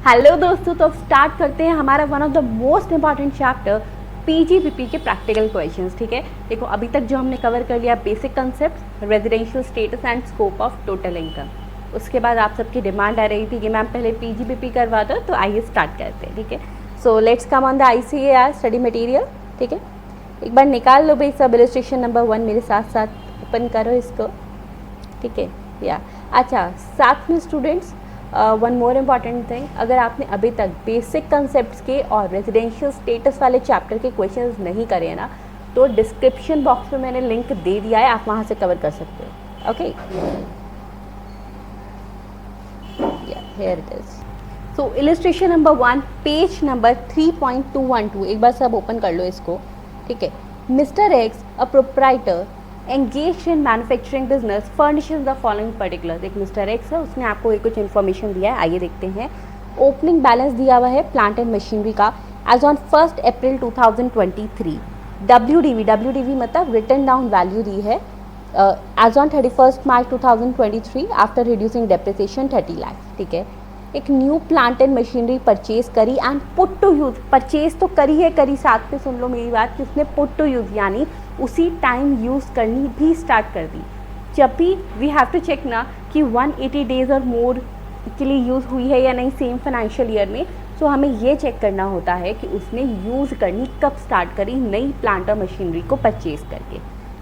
Hello दोस्तों, तो अब स्टार्ट करते हैं हमारा one of the most important chapter PGBP के प्रैक्टिकल क्वेश्चंस। ठीक है, देखो अभी तक जो हमने कवर कर लिया basic concept, residential status and scope of total income. उसके बाद आप सबकी डिमांड आ रही थी कि मैम पहले पीजीबीपी करवा दो, तो आइए स्टार्ट करते हैं। ठीक है, so let's come on the ICAR study material. ठीक है, एक बार निकाल लो भाई सब इलस्ट्रेशन नंबर 1 मेरे साथ साथ ओपन करो इसको। ठीक है, या अच्छा साथ में students one more important thing, अगर आपने अभी तक बेसिक कंसेप्ट्स के और रेजिडेंशियल स्टेटस वाले चैप्टर के क्वेश्चंस नहीं करे हैं ना, तो डिस्क्रिप्शन बॉक्स में मैंने लिंक दे दिया है, आप वहाँ से कवर कर सकते हो। Okay, here it is. So illustration number 1 page number 3.212, एक बार सब ओपन कर लो इसको। ठीक है, mister x a proprietor engaged in manufacturing business furnishes the following particulars। एक मिस्टर एक्स है, उसने आपको एक कुछ इन्फॉर्मेशन दिया है, आइए देखते हैं। ओपनिंग बैलेंस दिया हुआ है प्लांट एंड मशीनरी का एज ऑन 1 अप्रैल 2023। WDV मतलब रिटर्न डाउन वैल्यू दी है as on 31 March 2023 after reducing depreciation 30 lakh. ठीक है, एक new plant and machinery purchase करी and put to use. Purchase तो करी है, करी, साथ में सुन लो मेरी बात कि उसने पुट टू यूज़ यानी उसी टाइम यूज़ करनी भी स्टार्ट कर दी। जब भी वी हैव टू चेक ना कि 180 डेज और मोर के लिए यूज़ हुई है या नहीं सेम फाइनेंशियल ईयर में, सो हमें ये चेक करना होता है कि उसने यूज़ करनी कब स्टार्ट करी नई प्लांट और मशीनरी को परचेज करके।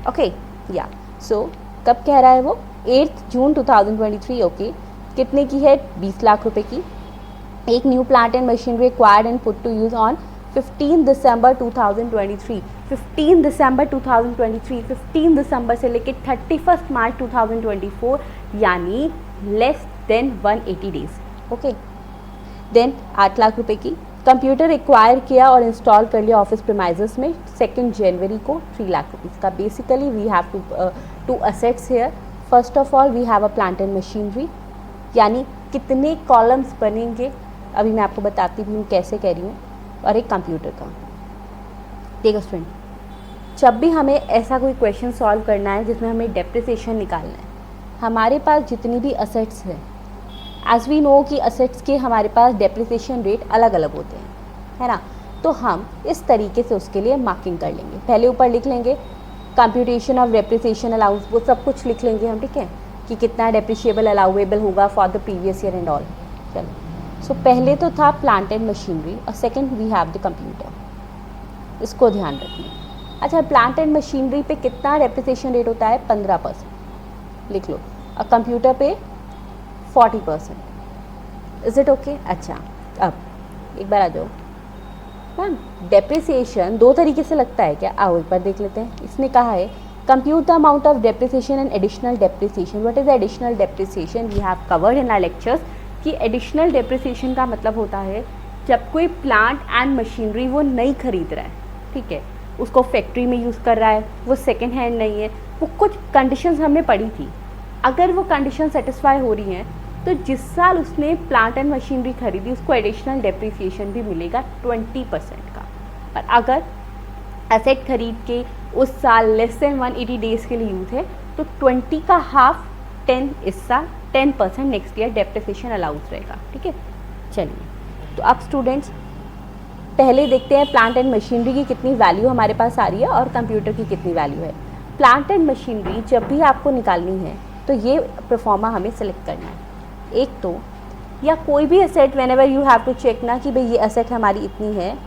ओके, या सो कब कह रहा है वो 8 जून 2023। ओके, कितने की है? 20 लाख रुपए की। एक new plant and machinery acquired and put to use on 15 December 2023। 15 December 2023, 15 दिसंबर से लेकर 31 मार्च 2024 यानी less than 180 days. Okay, then 8 lakh रुपए की कंप्यूटर एक्वायर किया और इंस्टॉल कर लिया ऑफिस प्रीमाइजेस में 2 जनवरी को 3 लाख रुपीज़ का। Basically we have two assets here. First of all we have a plant and machinery, यानी कितने कॉलम्स बनेंगे अभी मैं आपको बताती भी हूँ कैसे कह रही हूँ, और एक कंप्यूटर का। देखो स्टूडेंट, जब भी हमें ऐसा कोई क्वेश्चन सॉल्व करना है जिसमें हमें डेप्रिसिएशन निकालना है, हमारे पास जितनी भी असेट्स हैं, एज वी नो कि असेट्स के हमारे पास डेप्रिसिएशन रेट अलग अलग होते हैं, है ना, तो हम इस तरीके से उसके लिए मार्किंग कर लेंगे। पहले ऊपर लिख लेंगे कंप्यूटेशन ऑफ डेप्रिसिएशन अलाउंस, वो सब कुछ लिख लेंगे हम। ठीक है, कि कितना डेप्रिशिएबल अलाउेबल होगा for the previous year and all. चलो, सो पहले तो था प्लांट एंड मशीनरी और second we have the computer, इसको ध्यान रखिए। अच्छा, प्लांट एंड मशीनरी पे कितना डेप्रिसिएशन रेट होता है? 15% लिख लो, और कंप्यूटर पे 40%। Is it okay? अच्छा, अब एक बार आ जाओ मैम, डेप्रिसिएशन दो तरीके से लगता है क्या? आओ एक बार देख लेते हैं। इसने कहा है compute the amount of depreciation and additional depreciation। what is the additional depreciation? we have covered in our lectures कि additional depreciation का मतलब होता है जब कोई प्लांट एंड मशीनरी वो नहीं खरीद रहा है, ठीक है, उसको फैक्ट्री में यूज़ कर रहा है, वो सेकेंड हैंड नहीं है, वो कुछ कंडीशंस हमने पढ़ी थी, अगर वो कंडीशन सेटिस्फाई हो रही हैं तो जिस साल उसने प्लांट एंड मशीनरी खरीदी उसको एडिशनल डेप्रिसिएशन भी मिलेगा 20% का। और अगर एसेट खरीद के उस साल लेस देन 180 डेज़ के लिए यूज़ है तो 20 का हाफ 10 इस साल, 10% नेक्स्ट ईयर डेप्रिसिएशन अलाउंस रहेगा। ठीक है, चलिए तो अब स्टूडेंट्स पहले देखते हैं प्लांट एंड मशीनरी की कितनी वैल्यू हमारे पास आ रही है और कंप्यूटर की कितनी वैल्यू है। प्लांट एंड मशीनरी जब भी आपको निकालनी है तो ये परफॉर्मा हमें सेलेक्ट करना है। एक तो या कोई भी asset whenever you have to check ना कि भाई ये एसेट हमारी इतनी है।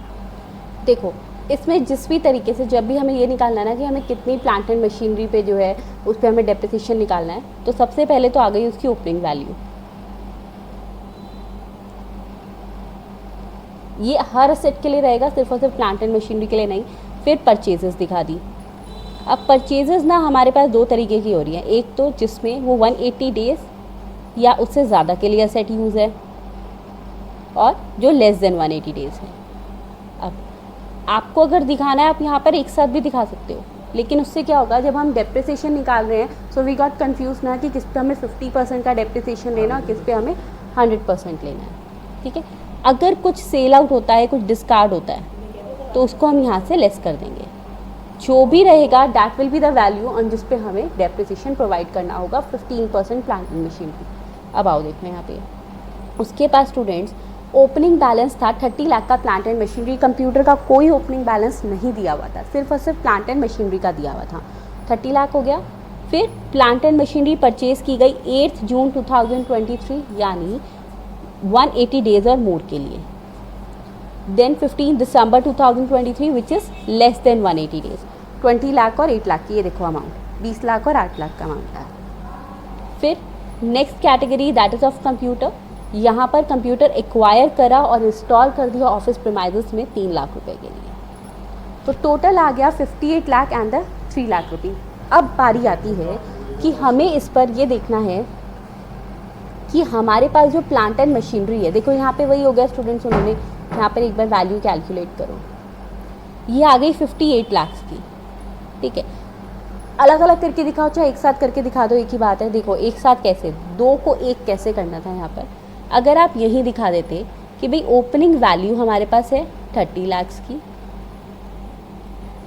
देखो इसमें जिस भी तरीके से जब भी हमें ये निकालना है ना कि हमें कितनी प्लांट एंड मशीनरी पे जो है उस पर हमें डेप्रिसिएशन निकालना है, तो सबसे पहले तो आ गई उसकी ओपनिंग वैल्यू। ये हर एसेट के लिए रहेगा, सिर्फ और सिर्फ प्लांट एंड मशीनरी के लिए नहीं। फिर परचेजेस दिखा दी। अब परचेजेस ना हमारे पास दो तरीके की हो रही है, एक तो जिसमें वो 180 डेज़ या उससे ज़्यादा के लिए एसेट यूज़ है और जो लेस देन 180 डेज़ है। अब आपको अगर दिखाना है आप यहाँ पर एक साथ भी दिखा सकते हो, लेकिन उससे क्या होगा जब हम डेप्रिसिएशन निकाल रहे हैं सो वी गॉट कंफ्यूज ना कि किस पे हमें 50% का डेप्रिसिएशन लेना और किस पे हमें 100% लेना है। ठीक है, अगर कुछ सेल आउट होता है, कुछ डिस्कार्ड होता है तो उसको हम यहाँ से लेस कर देंगे। जो भी रहेगा that will be the value on जिस पे हमें डेप्रिसिएशन प्रोवाइड करना होगा 15% प्लांट एंड मशीनरी। अब आओ देखो यहाँ पे उसके पास स्टूडेंट्स ओपनिंग बैलेंस था 30 लाख का प्लांट एंड मशीनरी। कंप्यूटर का कोई ओपनिंग बैलेंस नहीं दिया हुआ था, सिर्फ और सिर्फ प्लांट एंड मशीनरी का दिया हुआ था। 30 लाख हो गया। फिर प्लांट एंड मशीनरी परचेज की गई 8 जून 2023 यानी 180 डेज और मोर के लिए। Then 15 December 2023 which is less than 180 days. 20 lakh और 8 लाख की, ये देखो अमाउंट 20 लाख और 8 लाख का अमाउंट है। फिर next category that is of computer. यहाँ पर कंप्यूटर एक्वायर करा और इंस्टॉल कर दिया ऑफिस प्रीमाइजेस में 3 लाख रुपए के लिए। तो टोटल आ गया 58 लाख एंड 3 लाख रुपये। अब बारी आती है कि हमें इस पर ये देखना है कि हमारे पास जो प्लांट एंड मशीनरी है, देखो यहाँ पे वही हो गया स्टूडेंट्स, उन्होंने यहाँ पर एक बार वैल्यू कैलकुलेट करो, ये आ गई 58 लाख की। ठीक है, अलग अलग करके दिखाओ चाहे एक साथ करके दिखा दो, एक ही बात है। देखो एक साथ कैसे, दो को एक कैसे करना था यहाँ पर। अगर आप यही दिखा देते कि भाई ओपनिंग वैल्यू हमारे पास है 30 लाख की,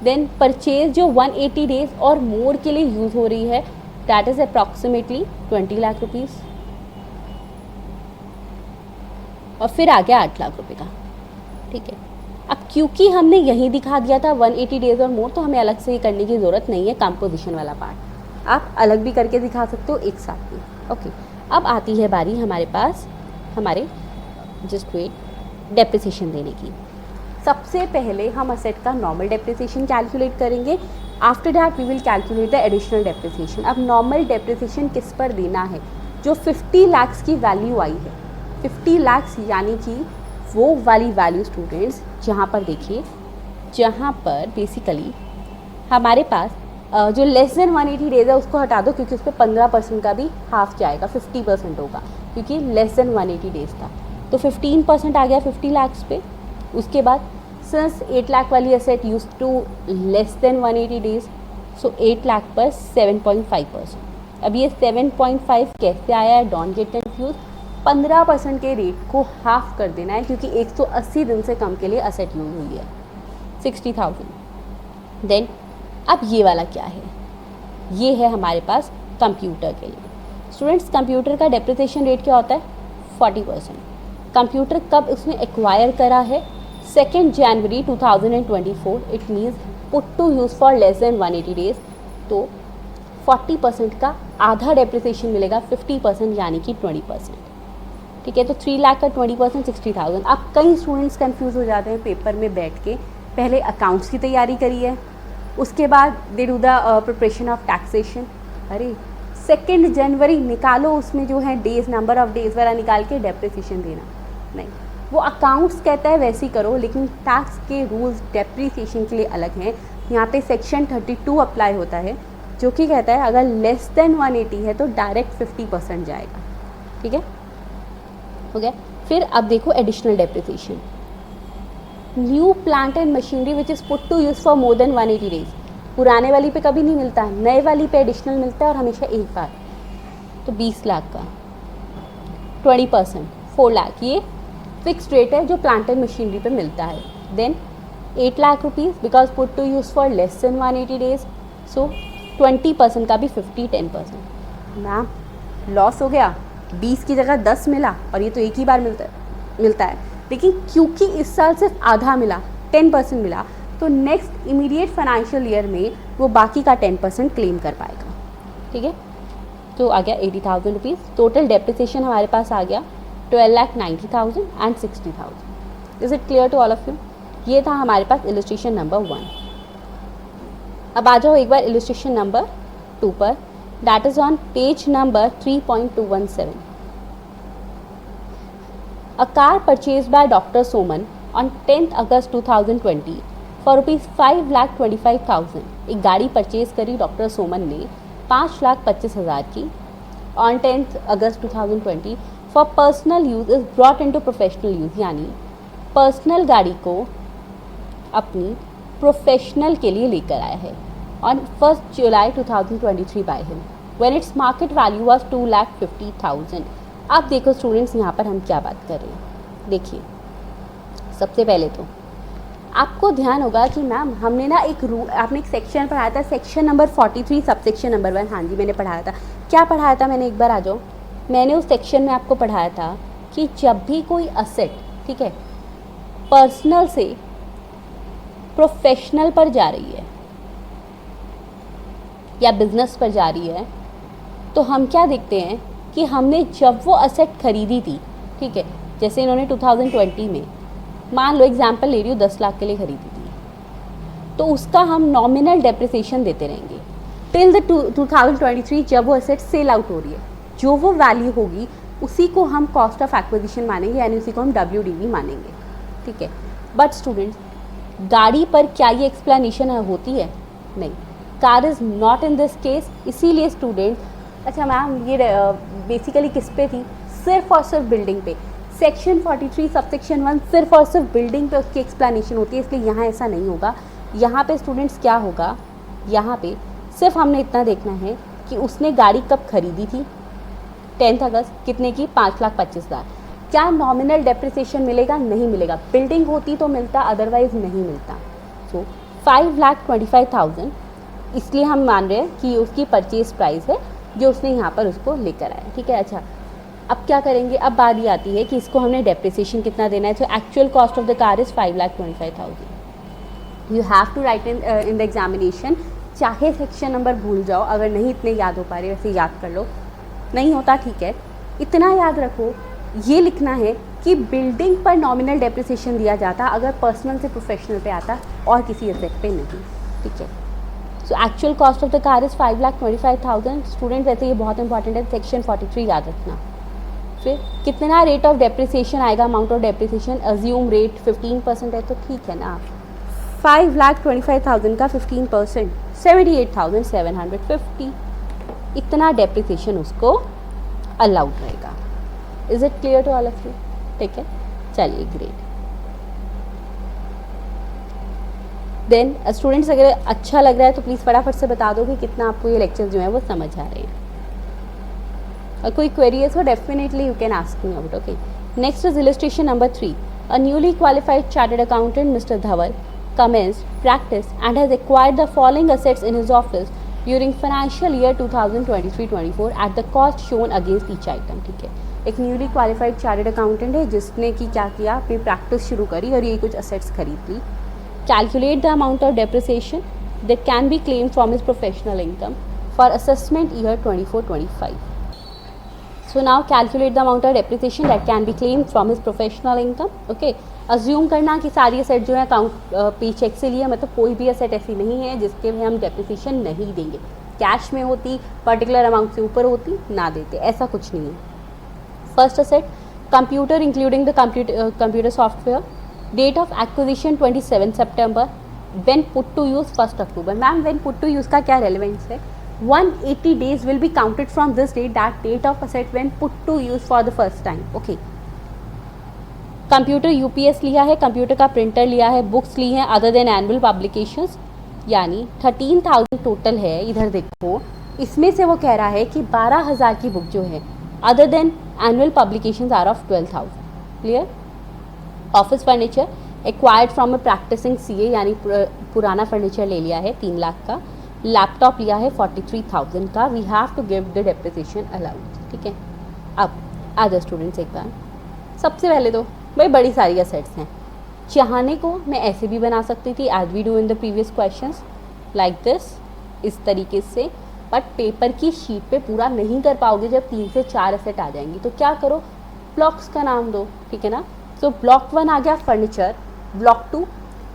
देन परचेज जो 180 डेज और मोर के लिए यूज़ हो रही है that is approximately 20 lakh rupees, और फिर आ गया 8 लाख रुपए का। ठीक है, अब क्योंकि हमने यही दिखा दिया था 180 डेज और मोर, तो हमें अलग से ये करने की ज़रूरत नहीं है। कंपोजिशन वाला पार्ट आप अलग भी करके दिखा सकते हो, एक साथ भी। ओके, अब आती है बारी हमारे पास हमारे जस्ट वेट डेप्रिसिएशन देने की। सबसे पहले हम असेट का नॉर्मल डेप्रिसिएशन कैलकुलेट करेंगे। After that we will calculate the additional depreciation. अब नॉर्मल डेप्रिसिएशन किस पर देना है? जो 50 लाख की वैल्यू आई है, 50 लाख यानी कि वो वाली वैल्यू स्टूडेंट्स जहाँ पर देखिए, जहाँ पर बेसिकली हमारे पास जो लेस देन 180 डेज है उसको हटा दो, क्योंकि उस पर 15% का भी हाफ जाएगा, 50% होगा क्योंकि लेस देन 180 डेज था। तो 15% आ गया 50 लाख पे। उसके बाद सिंस 8 लाख वाली asset use to less than 180 days, so 8 lakh पर 7.5%। अब ये 7.5 कैसे आया है, डोंट गेट कंफ्यूज। 15% के रेट को हाफ कर देना है, क्योंकि 180 दिन से कम के लिए एसेट यूज हुई है 60,000। देन अब ये वाला क्या है, ये है हमारे पास कंप्यूटर के लिए। स्टूडेंट्स कंप्यूटर का डेप्रिसिएशन रेट क्या होता है? 40%। कंप्यूटर कब उसने एक्वायर करा है? 2 जनवरी 2024। It means put to use for less than 180 days. तो 40% का आधा डेप्रिसिएशन मिलेगा, 50% यानी कि 20%। ठीक है, तो 3 लाख का 20% 60,000। अब कई स्टूडेंट्स कंफ्यूज हो जाते हैं पेपर में बैठ के, पहले अकाउंट्स की तैयारी करी है, उसके बाद they do the preparation of taxation. अरे 2 जनवरी निकालो, उसमें जो है डेज, नंबर ऑफ डेज वाला निकाल के डेप्रिसिएशन देना नहीं, वो अकाउंट्स कहता है वैसे ही करो, लेकिन टैक्स के रूल्स डेप्रिसिएशन के लिए अलग हैं। यहाँ पे सेक्शन 32 अप्लाई होता है, जो कि कहता है अगर लेस देन 180 है तो डायरेक्ट 50% जाएगा। ठीक है, हो गया। फिर अब देखो additional depreciation. New plant and machinery which is put to use for more than 180 days. पुराने वाली पे कभी नहीं मिलता है, नए वाली पे एडिशनल मिलता है और हमेशा एक बार। तो 20 लाख का 20% 4 लाख, ये फिक्स्ड रेट है जो प्लांट एंड मशीनरी पे मिलता है। Then 8 lakh rupees because put to use for less than 180 days, so 20% का भी 50-10%। मैम लॉस हो गया, 20 की जगह 10 मिला और ये तो एक ही बार मिलता है। लेकिन क्योंकि इस साल सिर्फ आधा मिला, 10% मिला, तो नेक्स्ट इमीडिएट फाइनेंशियल ईयर में वो बाकी का 10% क्लेम कर पाएगा। ठीक है, तो आ गया 80,000 रुपीज़। टोटल डेप्रिसिएशन हमारे पास आ गया 12,90,000 and 60,000। Is it clear to all of you? ये था हमारे पास इलस्ट्रेशन नंबर 1। अब आ जाओ एक बार इलस्ट्रेशन नंबर 2 पर, that is on page number 3.217। A car purchased by Dr. Soman on 10th August 2020 for ₹5,25,000। एक गाड़ी परचेज करी डॉक्टर सोमन ने 5,25,000 की on 10th August 2020 for personal use is brought into professional use, यानी पर्सनल गाड़ी को अपनी प्रोफेशनल के लिए लेकर आया है on 1 July 2023 by him when its market value was 2,50,000। अब देखो स्टूडेंट्स, यहाँ पर हम क्या बात कर रहे हैं। देखिए, सबसे पहले तो आपको ध्यान होगा कि मैम हमने ना आपने एक सेक्शन पढ़ाया था, section number 43 sub section number 1। हाँ जी, मैंने पढ़ाया था। क्या पढ़ाया था मैंने, एक बार आ जाओ। मैंने उस सेक्शन में आपको पढ़ाया था कि जब भी कोई असेट ठीक है, पर्सनल से प्रोफेशनल पर जा रही है या बिजनेस पर जा रही है, तो हम क्या देखते हैं कि हमने जब वो असेट खरीदी थी, ठीक है, जैसे इन्होंने 2020 में, मान लो एग्जांपल ले रही हूँ, 10 लाख के लिए खरीदी थी, तो उसका हम नॉमिनल डेप्रिसिएशन देते रहेंगे टिल द 2023 जब वो असेट सेल आउट हो रही है। जो वो वैल्यू होगी उसी को हम कॉस्ट ऑफ एक्विजिशन मानेंगे, यानी उसी को हम WDV मानेंगे, ठीक है। बट स्टूडेंट्स, गाड़ी पर क्या ये एक्सप्लेनेशन होती है? नहीं, car is not in this case. इसीलिए स्टूडेंट, अच्छा मैम ये बेसिकली किस पे थी? सिर्फ और सिर्फ बिल्डिंग पे। सेक्शन 43 सबसेक्शन 1 सिर्फ और सिर्फ बिल्डिंग पे उसकी एक्सप्लेनेशन होती है, इसलिए यहाँ ऐसा नहीं होगा। यहाँ पे स्टूडेंट्स क्या होगा, यहाँ पे सिर्फ हमने इतना देखना है कि उसने गाड़ी कब खरीदी थी, 10 अगस्त, कितने की? 5,25,000। क्या नॉमिनल डेप्रिसिएशन मिलेगा? नहीं मिलेगा। बिल्डिंग होती तो मिलता, अदरवाइज नहीं मिलता। सो 5,25,000 इसलिए हम मान रहे हैं कि उसकी परचेज प्राइस है जो उसने यहाँ पर उसको लेकर आया, ठीक है। अच्छा, अब क्या करेंगे? अब बारी आती है कि इसको हमने डेप्रिसिएशन कितना देना है। तो actual cost of the car is 5,25,000। You have to write in the examination, चाहे सेक्शन नंबर भूल जाओ, अगर नहीं इतने याद हो पा रहे वैसे याद कर लो, नहीं होता ठीक है। इतना याद रखो, ये लिखना है कि बिल्डिंग पर नॉमिनल डेप्रिसिएशन दिया जाता अगर पर्सनल से प्रोफेशनल पे आता और किसी एसेट पे नहीं, ठीक है। So actual cost of the car is 5,25,000। Student वैसे ये बहुत इंपॉर्टेंट है, सेक्शन 43 याद रखना। फिर कितना रेट ऑफ डेप्रिसिएशन आएगा, amount of depreciation, assume rate 15% है तो ठीक है ना। 5,25,000 का 15% 78,750, इतना डेप्रिसिएशन उसको अलाउड रहेगा। Is it clear to all of you? ठीक है, चलिए ग्रेट। देन स्टूडेंट्स, अगर अच्छा लग रहा है तो प्लीज़ फटाफट से बता दो कि कितना आपको ये लेक्चर्स जो हैं वो समझ आ रहे हैं। और कोई क्वेरी है तो definitely you can ask me out, okay. Next is illustration number 3। A newly qualified chartered accountant mister Dhawal commenced practice and has acquired the following assets in his office during financial year 2023-24 at the cost shown against each item, ठीक है। एक newly qualified chartered accountant है जिसने कि क्या किया, अपनी practice शुरू करी और ये कुछ असेट्स खरीद ली। Calculate the amount of depreciation that can be claim from his professional income for assessment year 24-25। So now calculate the amount of depreciation that can be claimed from his professional income, okay। Assume करना कि सारी asset जो है account पे check से लिए, मतलब कोई भी असेट ऐसी नहीं है जिसके में हम डेप्रिसिएशन नहीं देंगे। कैश में होती, पर्टिकुलर अमाउंट से ऊपर होती, ना देते, ऐसा कुछ नहीं है। First asset computer including the computer software, date of acquisition 27 September, when put to use 1 October. Ma'am when put to use का क्या रेलेवेंस है? 180 days will be counted from this date, that date of asset when put to use for the first time, okay। Computer UPS लिया है, computer का printer लिया है, books ली हैं other than annual publications, यानी 13,000 टोटल है। इधर देखो, इसमें से वो कह रहा है कि 12,000 की बुक जो है other than annual publications are of 12,000, clear. Office furniture acquired from a practising CA, यानी पुराना फर्नीचर ले लिया है 3 लाख का। लैपटॉप लिया है 43,000 का। We have to give the depreciation allowed, ठीक है। अब अदर स्टूडेंट्स, एक बार सबसे पहले तो भाई बड़ी सारी असेट्स हैं, चाहने को मैं ऐसे भी बना सकती थी as we do in the previous questions like this, इस तरीके से, बट पेपर की शीट पे पूरा नहीं कर पाओगे जब 3 से 4 असेट आ जाएंगी। तो क्या करो, ब्लॉक्स का नाम दो, ठीक है ना। सो ब्लॉक 1 आ गया furniture, block 2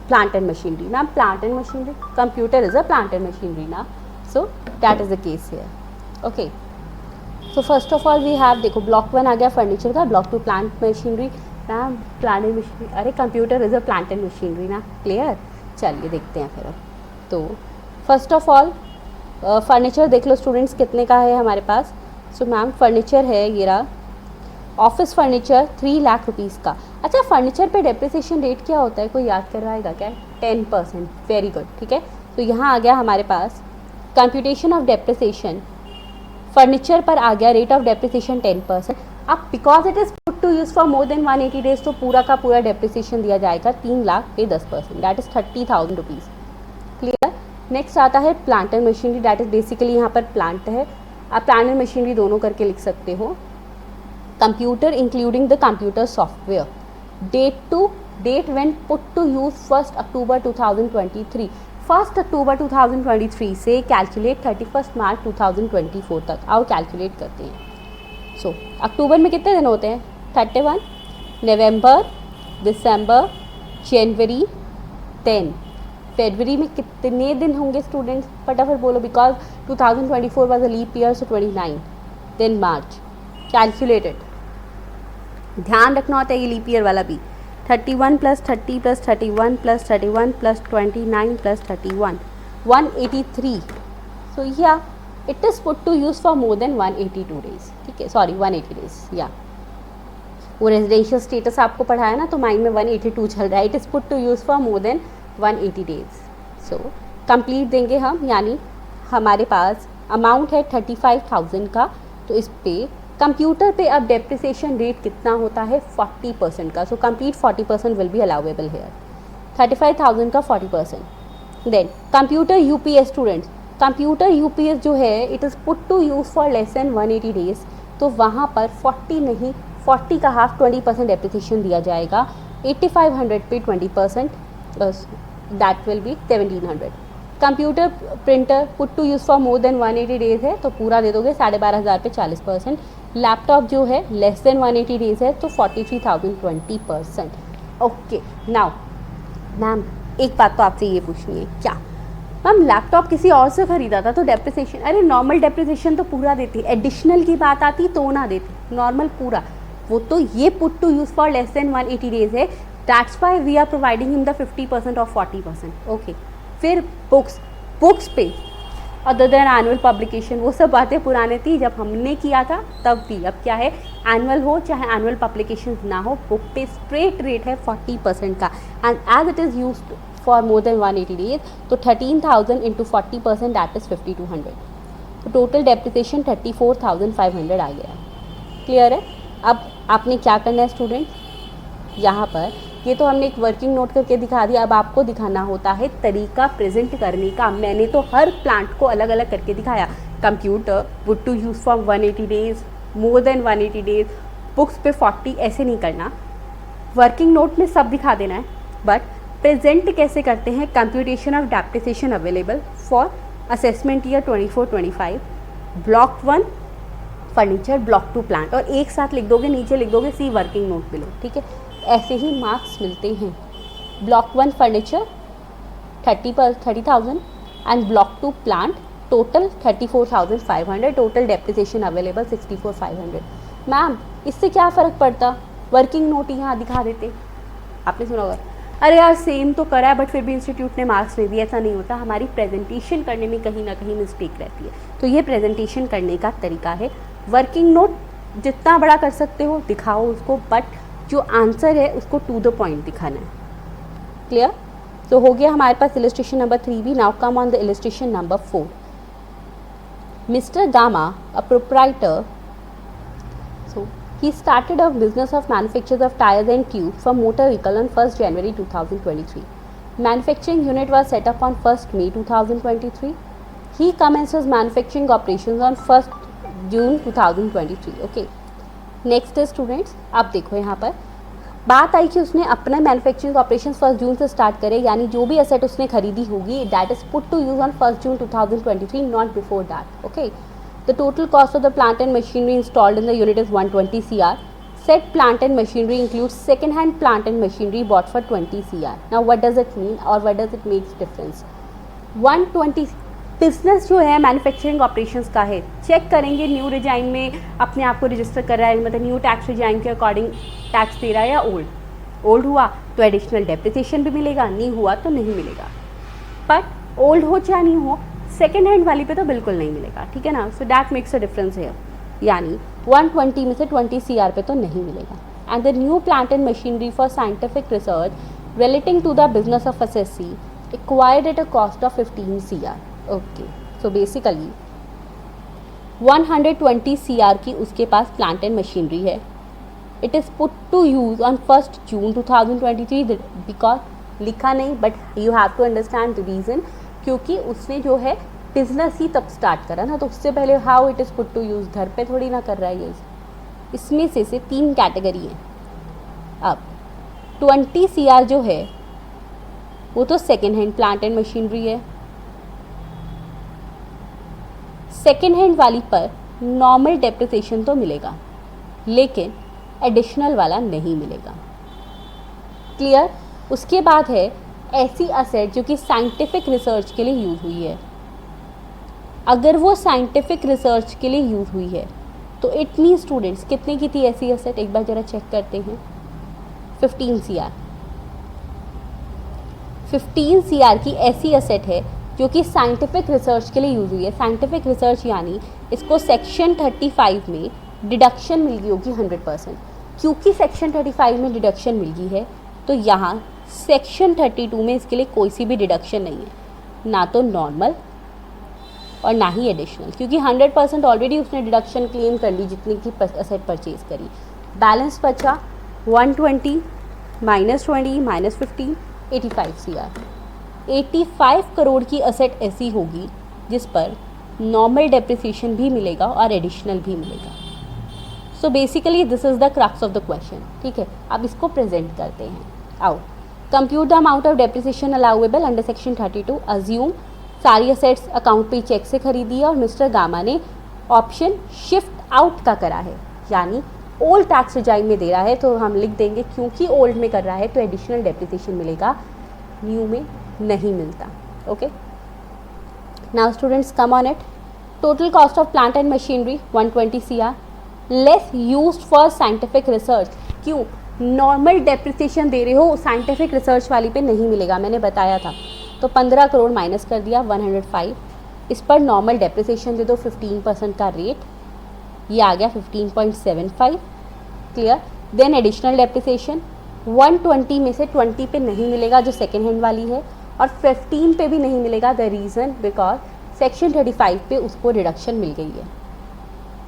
plant and machinery. Now plant and machinery, computer is a plant and machinery now, so that is the case here, okay। So first of all we have, देखो block 1 आ गया furniture का, block 2 plant machinery ना, plant and machinery, अरे computer is a plant and machinery ना, clear. चलिए देखते हैं फिर। तो फर्स्ट ऑफ ऑल फर्नीचर देख लो स्टूडेंट्स कितने का है हमारे पास। सो मैम फर्नीचर है ये रहा, ऑफिस फर्नीचर 3 लाख रुपीज़ का। अच्छा, फर्नीचर पे डेप्रिसिएशन रेट क्या होता है, कोई याद करवाएगा क्या? 10%, वेरी गुड, ठीक है। तो यहाँ आ गया हमारे पास कंप्यूटेशन ऑफ डेप्रिसिएशन, फर्नीचर पर आ गया रेट ऑफ डेप्रिसिएशन 10%। अब because it is put to use for more than 180 days, तो पूरा का पूरा डेप्रिसिएशन दिया जाएगा 3 लाख पे 10%, that is 30,000 rupees, clear. Next आता है plant and machinery, that is basically यहाँ पर प्लांट है, आप प्लांट एंड मशीनरी दोनों करके लिख सकते हो। Computer including the computer software, Date when put to use 1st October 2023. 1st October 2023 से कैलकुलेट 31st मार्च 2024 तक आओ कैलकुलेट करते हैं. सो अक्टूबर में कितने दिन होते हैं? 31. नवंबर, दिसंबर, जनवरी, 10. फरवरी में कितने दिन होंगे स्टूडेंट्स? फटाफट बोलो, because 2024 was a leap year, so 29. Then March. Calculated. ध्यान रखना होता है ये लीप ईयर वाला भी. 31 + 30 + 31 + 31 + 29 + 31, 183. सो या it is put to use for more than 182 days. ठीक है, सॉरी 180 डेज. या वो रेजिडेंशियल स्टेटस आपको पढ़ाया ना, तो माइंड में 182 चल रहा है. It is put to use for more than 180 days. So complete देंगे हम, यानी हमारे पास अमाउंट है 35,000 का. तो इस पे कंप्यूटर पे अब डेप्रिसिएशन रेट कितना होता है? 40% का. So complete 40% will be allowable here. 35,000 का 40%. Then computer UPS students, computer UPS जो है it is put to use for less than 180 days. तो वहाँ पर 40 नहीं, 40 का हाफ 20% डेप्रिसिएशन दिया जाएगा. 8500 पे 20%, that will be 1700. Computer printer put to use for more than 180 days है तो पूरा दे दोगे 12,500 पे 40%. लैपटॉप जो है लेस देन 180 डेज है तो 43,000 20%. ओके, नाउ मैम एक बात तो आपसे ये पूछनी है, क्या मैम लैपटॉप किसी और से ख़रीदा था तो डेप्रिसिएशन, अरे नॉर्मल डेप्रिसिएशन तो पूरा देती, एडिशनल की बात आती तो ना देती, नॉर्मल पूरा. वो तो ये put to use for less than 180 days है, that's why we are providing him the 50% और 40%. ओके, फिर बुक्स पे अदर देन एनुअल पब्लिकेशन, वो सब बातें पुराने थी जब हमने किया था तब भी. अब क्या है, एनुअल हो चाहे एनुअल पब्लिकेशन ना हो, बुक पे स्ट्रेट रेट है 40% का. And as it is used for more than 180 days तो 13,000 इंटू 40% दैट इज़ 5,200. तो टोटल डेप्रिसिएशन 34,500 आ गया. क्लियर है? अब आपने क्या करना है स्टूडेंट, यहाँ पर ये तो हमने एक वर्किंग नोट करके दिखा दिया. अब आपको दिखाना होता है तरीका प्रेजेंट करने का. मैंने तो हर प्लांट को अलग अलग करके दिखाया. Computer put to use for 180 days, more than 180 days, books पे 40, ऐसे नहीं करना. वर्किंग नोट में सब दिखा देना है, बट प्रेजेंट कैसे करते हैं. Computation of depreciation available for assessment year 24-25, block 1 furniture, block 2 plant, और एक साथ लिख दोगे, नीचे लिख दोगे सी वर्किंग नोट बिलो. ठीक है, ऐसे ही मार्क्स मिलते हैं. Block 1 furniture 30,000 and block 2 plant total 34,500, total depreciation available 64,500. Ma'am इससे क्या फ़र्क पड़ता, वर्किंग नोट यहाँ दिखा देते. आपने सुना होगा अरे यार सेम तो करा है बट फिर भी इंस्टीट्यूट ने मार्क्स नहीं दिए. ऐसा नहीं होता, हमारी प्रेजेंटेशन करने में कहीं ना कहीं मिस्टेक रहती है. तो ये प्रेजेंटेशन करने का तरीका है. वर्किंग नोट जितना बड़ा कर सकते हो दिखाओ उसको, बट जो आंसर है उसको टू द पॉइंट दिखाना है. क्लियर? तो हो गया हमारे पास इलस्ट्रेशन नंबर 3 भी. Now come on the illustration number 4. Mister gamma, a proprietor, so he started a business of manufacture of tires and tubes for motor vehicle on 1st January 2023. Manufacturing unit was set up on 1st May 2023. He commences manufacturing operations on 1st June 2023. Okay. Next है students, आप देखो यहाँ पर बात आई कि उसने अपना manufacturing operation 1 जून से स्टार्ट करे, यानी जो भी एसेट उसने खरीदी होगी that is put to use on 1 June 2023, not before that. Okay, the total cost of the plant and machinery installed in the unit is 120 CR. Said plant and machinery includes second hand plant and machinery bought for 20 CR. Now what does it mean or what does it make difference? 120 business जो है manufacturing operations का है. Check करेंगे new resign में अपने आप को register कर रहा है, मतलब न्यू टैक्स रिजाइन के अकॉर्डिंग टैक्स दे रहा है, या ओल्ड हुआ तो एडिशनल डेप्रिसिएशन भी मिलेगा, नहीं हुआ तो नहीं मिलेगा. बट ओल्ड हो चाहे नहीं हो, सेकेंड हैंड वाली पे तो बिल्कुल नहीं मिलेगा. ठीक है ना, so that makes a difference है. यानी 120 में से 20 CR पे तो नहीं मिलेगा. And the new plant and machinery for scientific research relating to the business of SSC acquired at a cost of 15 CR. Okay, so basically 120 CR की उसके पास प्लांट एंड मशीनरी है. It is put to use on 1st June 2023. Because लिखा नहीं, but you have to understand the reason, क्योंकि उसने जो है बिजनेस ही तब स्टार्ट करा ना, तो उससे पहले how it is put to use घर पे थोड़ी ना कर रहा है ये. इसमें से 3 कैटेगरी हैं. अब 20 CR जो है वो तो second hand plant and machinery है। सेकेंड हैंड वाली पर नॉर्मल डेप्रिसिएशन तो मिलेगा, लेकिन एडिशनल वाला नहीं मिलेगा। क्लियर। उसके बाद है ऐसी असेट जो कि साइंटिफिक रिसर्च के लिए यूज़ हुई है। अगर वो साइंटिफिक रिसर्च के लिए यूज़ हुई है तो इट मीन स्टूडेंट्स कितने की थी ऐसी असेट, एक बार ज़रा चेक करते हैं। 15 CR। 15 CR की ऐसी असेट है जो कि साइंटिफिक रिसर्च के लिए यूज़ हुई है। साइंटिफिक रिसर्च यानी इसको सेक्शन 35 में डिडक्शन मिल गई होगी 100%। क्योंकि सेक्शन 35 में डिडक्शन मिल गई है तो यहाँ सेक्शन 32 में इसके लिए कोई सी भी डिडक्शन नहीं है, ना तो नॉर्मल और ना ही एडिशनल, क्योंकि 100% ऑलरेडी उसने डिडक्शन क्लेम कर ली जितनी की असेट परचेज करी। बैलेंस बचा 120 -20 -15 85 CR। 85 करोड़ की असेट ऐसी होगी जिस पर नॉर्मल डेप्रिसिएशन भी मिलेगा और एडिशनल भी मिलेगा। So basically this is the crux of the question. ठीक है, अब इसको प्रेजेंट करते हैं। आओ, compute the amount of depreciation allowable under section 32। Assume सारी असेट्स अकाउंट पे चेक से खरीदी है और मिस्टर गामा ने ऑप्शन शिफ्ट आउट का करा है, यानी ओल्ड टैक्स रिजाइम में दे रहा है, तो हम लिख देंगे क्योंकि ओल्ड में कर रहा है तो एडिशनल डेप्रिसिएशन मिलेगा, न्यू में नहीं मिलता। Okay, now students come on it. Total cost of plant and machinery 120 CR, less used for scientific research. क्यों? नॉर्मल डेप्रिसिएशन दे रहे हो, साइंटिफिक रिसर्च वाली पे नहीं मिलेगा, मैंने बताया था। तो 15 करोड़ माइनस कर दिया 105। इस पर नॉर्मल डेप्रिसिएशन दे दो 15% का रेट, ये आ गया 15.75। क्लियर। देन एडिशनल डेप्रिसिएशन 120 में से 20 पे नहीं मिलेगा जो सेकेंड हैंड वाली है, और 15 पे भी नहीं मिलेगा। द रीज़न बिकॉज सेक्शन 35 पे उसको रिडक्शन मिल गई है।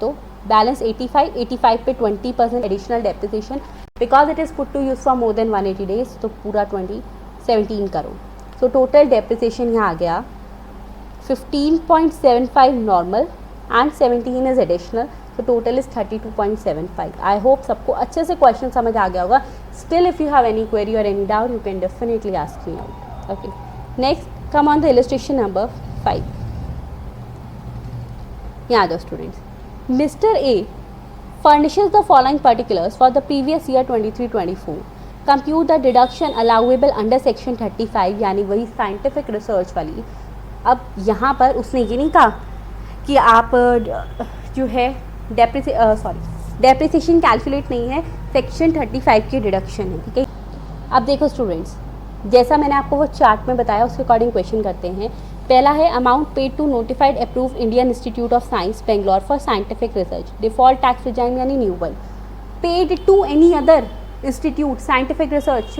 तो बैलेंस 85 पे 20% additional depreciation because it is put to use for more than 180 days, तो पूरा 17 करोड़। सो टोटल डेप्रिसिएशन यहाँ आ गया 15.75 normal and 17 is additional, so total is 32.75. I hope सबको अच्छे से क्वेश्चन समझ आ गया होगा। Still if you have any query or any doubt you can definitely ask me out. Okay, next come on the illustration number 5. यहाँ दो students, Mr. A furnishes the following particulars for the previous year 23-24. Compute the deduction allowable under section 35, यानी वही scientific research वाली। अब यहाँ पर उसने ये नहीं कहा कि आप जो है डेप्रिसिएशन कैलकुलेट नहीं है, सेक्शन 35 की डिडक्शन है। ठीक है, अब देखो स्टूडेंट्स, जैसा मैंने आपको वो चार्ट में बताया उसके अकॉर्डिंग क्वेश्चन करते हैं। पहला है amount paid to notified approved Indian Institute of Science Bangalore for scientific research, default tax regime यानी न्यूबल। Paid to any other institute scientific research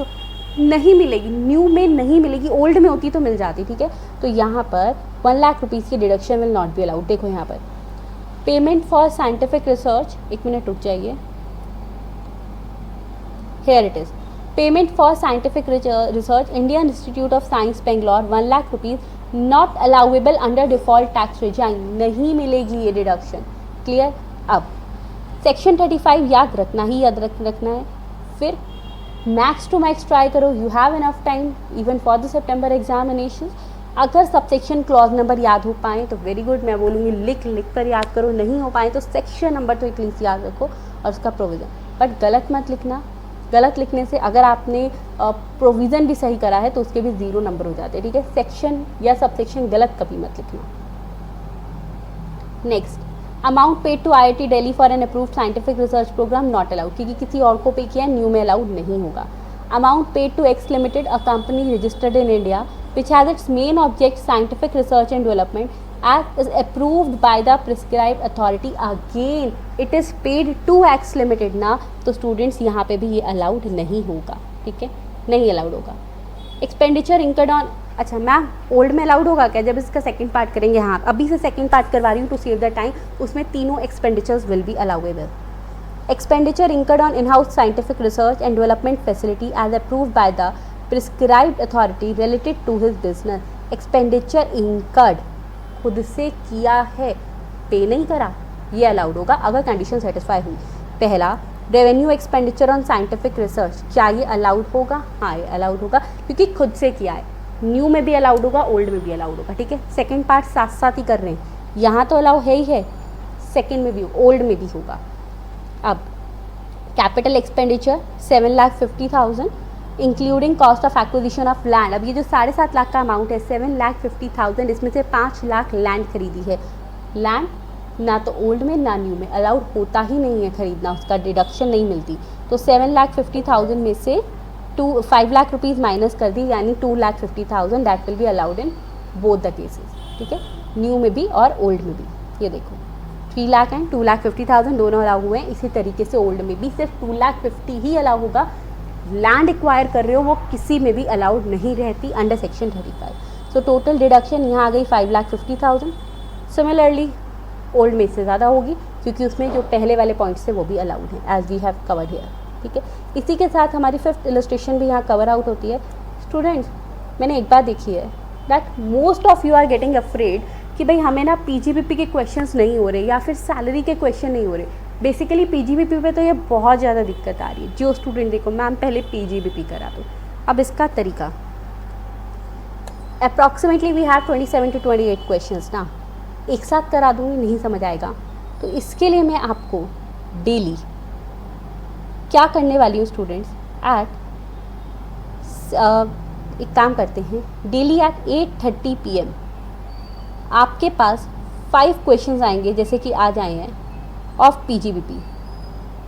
नहीं मिलेगी, न्यू में नहीं मिलेगी, ओल्ड में होती तो मिल जाती। ठीक है, तो यहाँ पर 1 लाख रुपीज़ की deduction will not be allowed. देखो यहाँ पर पेमेंट फॉर साइंटिफिक रिसर्च, एक मिनट रुक जाइए, here it is, payment for scientific research Indian Institute of Science Bangalore 1 lakh rupees not allowable under default tax regime, नहीं मिलेगी ये डिडक्शन। क्लियर। अब सेक्शन 35 याद रखना ही याद रखना है। फिर मैक्स टू मैक्स ट्राई करो, you have enough time even for the September examination. अगर सबसेक्शन क्लॉज नंबर याद हो पाए तो वेरी गुड, मैं बोलूँगी लिख कर याद करो, नहीं हो पाए तो सेक्शन नंबर तो एटलीस्ट याद रखो और उसका प्रोविज़न, बट गलत मत लिखना। गलत लिखने से अगर आपने प्रोविज़न भी सही करा है तो उसके भी 0 नंबर हो जाते हैं। ठीक है, सेक्शन या सबसेक्शन गलत कभी मत लिखना। Next, amount paid to IIT Delhi for an approved scientific research programme not allowed, क्योंकि किसी और को पे किया, न्यू में अलाउड नहीं होगा। Amount paid to X limited, a company registered in India which has its main object scientific research and development as is approved by the prescribed authority, again it is paid to X limited ना, तो students यहाँ पे भी ये allowed नहीं होगा। ठीक है, नहीं अलाउड होगा। एक्सपेंडिचर इंकर्ड ऑन, अच्छा मैम ओल्ड में अलाउड होगा क्या? जब इसका सेकंड पार्ट करेंगे, हाँ अभी से सेकंड पार्ट करवा रही हूँ टू सेव द टाइम, उसमें तीनों expenditures will be allowable. Expenditure incurred on in house scientific research and development facility as approved by the prescribed authority related to his business. Expenditure incurred खुद से किया है, पे नहीं करा, ये अलाउड होगा अगर कंडीशन सेटिस्फाई हुई। पहला, revenue expenditure on scientific research, क्या ये अलाउड होगा? हाँ, ये अलाउड होगा क्योंकि खुद से किया है। न्यू में भी अलाउड होगा, ओल्ड में भी अलाउड होगा, ठीक है। सेकेंड पार्ट साथ साथ ही कर रहे हैं, यहाँ तो अलाउ है ही है, सेकेंड में भी, ओल्ड में भी होगा। अब capital expenditure 7,50,000 including cost of acquisition of land. अब ये जो 7.5 लाख का अमाउंट है, 7,50,000, इसमें से 5 लाख लैंड खरीदी है। लैंड ना तो ओल्ड में ना न्यू में अलाउड होता ही नहीं है खरीदना, उसका डिडक्शन नहीं मिलती। तो 7,50,000 में से 5 लाख रुपीज़ माइनस कर दी, यानी 2,50,000 that will be allowed in both the cases, ठीक है, न्यू में भी और ओल्ड में भी। ये देखो 3 लाख एंड 2,50,000 दोनों अलाउ हुए हैं। इसी तरीके से ओल्ड में भी सिर्फ 2,50,000 ही अलाउ होगा। लैंड एक्वायर कर रहे हो वो किसी में भी अलाउड नहीं रहती under section 35। So total deduction यहाँ आ गई 5,50,000। सिमिलरली ओल्ड में इससे ज़्यादा होगी क्योंकि उसमें जो पहले वाले पॉइंट्स थे वो भी अलाउड हैं as we have covered here, ठीक है। इसी के साथ हमारी 5th इलस्ट्रेशन भी यहाँ कवर आउट होती है। स्टूडेंट्स, मैंने एक बात देखी है that most of you are getting afraid कि भाई हमें ना पीजीबीपी के क्वेश्चंस नहीं हो रहे या फिर सैलरी के क्वेश्चन नहीं हो रहे। बेसिकली पीजीबीपी पे तो ये बहुत ज़्यादा दिक्कत आ रही है। जो स्टूडेंट देखो मैम पहले पीजीबीपी करा दो। अब इसका तरीका approximately we have 27 to 28 questions ना, एक साथ करा दूँगी नहीं समझ आएगा। तो इसके लिए मैं आपको डेली क्या करने वाली हूँ स्टूडेंट्स, एक काम करते हैं, डेली एट 8:30 PM आपके पास 5 क्वेश्चंस आएंगे जैसे कि आज आए हैं ऑफ पीजीबीपी,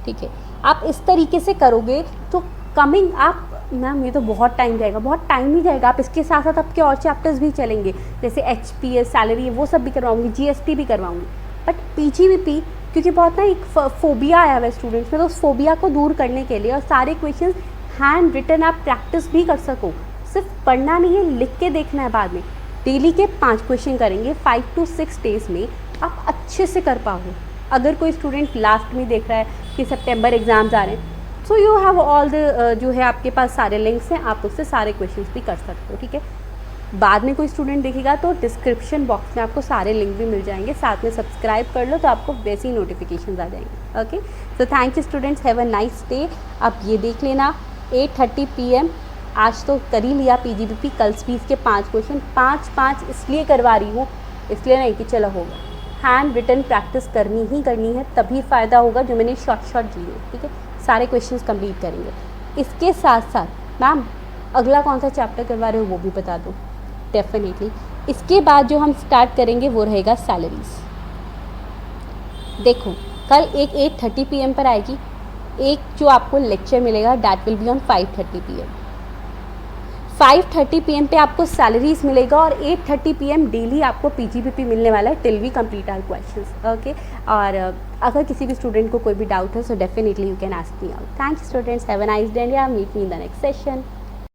ठीक है। आप इस तरीके से करोगे तो कमिंग आप मैम ये तो बहुत टाइम जाएगा, बहुत टाइम ही जाएगा। आप इसके साथ साथ आपके और चैप्टर्स भी चलेंगे जैसे HPS सैलरी वो सब भी करवाऊंगी, GST भी करवाऊंगी। बट पीजीबीपी क्योंकि बहुत ना एक फोबिया आया हुआ है स्टूडेंट्स में, तो उस फोबिया को दूर करने के लिए और सारे क्वेश्चन हैंड रिटन आप प्रैक्टिस भी कर सको, सिर्फ पढ़ना नहीं है लिख के देखना है बाद में। डेली के 5 क्वेश्चन करेंगे 5 to 6 डेज़ में, आप अच्छे से कर पाओगे। अगर कोई स्टूडेंट लास्ट में देख रहा है कि सितंबर एग्ज़ाम्स आ रहे हैं, so you have all the जो है आपके पास सारे लिंक्स हैं, आप उससे सारे क्वेश्चंस भी कर सकते हो, ठीक है। बाद में कोई स्टूडेंट देखेगा तो डिस्क्रिप्शन बॉक्स में आपको सारे लिंक भी मिल जाएंगे, साथ में सब्सक्राइब कर लो तो आपको वैसे ही नोटिफिकेशन आ जाएंगे। Okay, so thank you students, have a nice day. आप ये देख लेना 8:30 PM आज तो कर ही लिया पीजीबीपी, कल स्पीच के 5 क्वेश्चन, 5 इसलिए करवा रही हूँ, इसलिए नहीं कि चलो होगा, हैंड रिटन प्रैक्टिस करनी ही करनी है, तभी फ़ायदा होगा जो मैंने शॉर्ट लिए, ठीक है। सारे क्वेश्चंस कंप्लीट करेंगे। इसके साथ साथ मैम अगला कौन सा चैप्टर करवा रहे हो वो भी बता दो डेफिनेटली। इसके बाद जो हम स्टार्ट करेंगे वो रहेगा सैलरीज। देखो कल एक 8:30 PM पर आएगी, एक जो आपको लेक्चर मिलेगा that will be on 5:30 PM। 5:30 PM पे आपको सैलरीज मिलेगा और 8:30 PM डेली आपको पीजीबीपी मिलने वाला है till we complete our questions, okay. और अगर किसी भी स्टूडेंट को कोई भी डाउट है so definitely you can ask me out. Thanks students, have a nice day and meet me in the next session.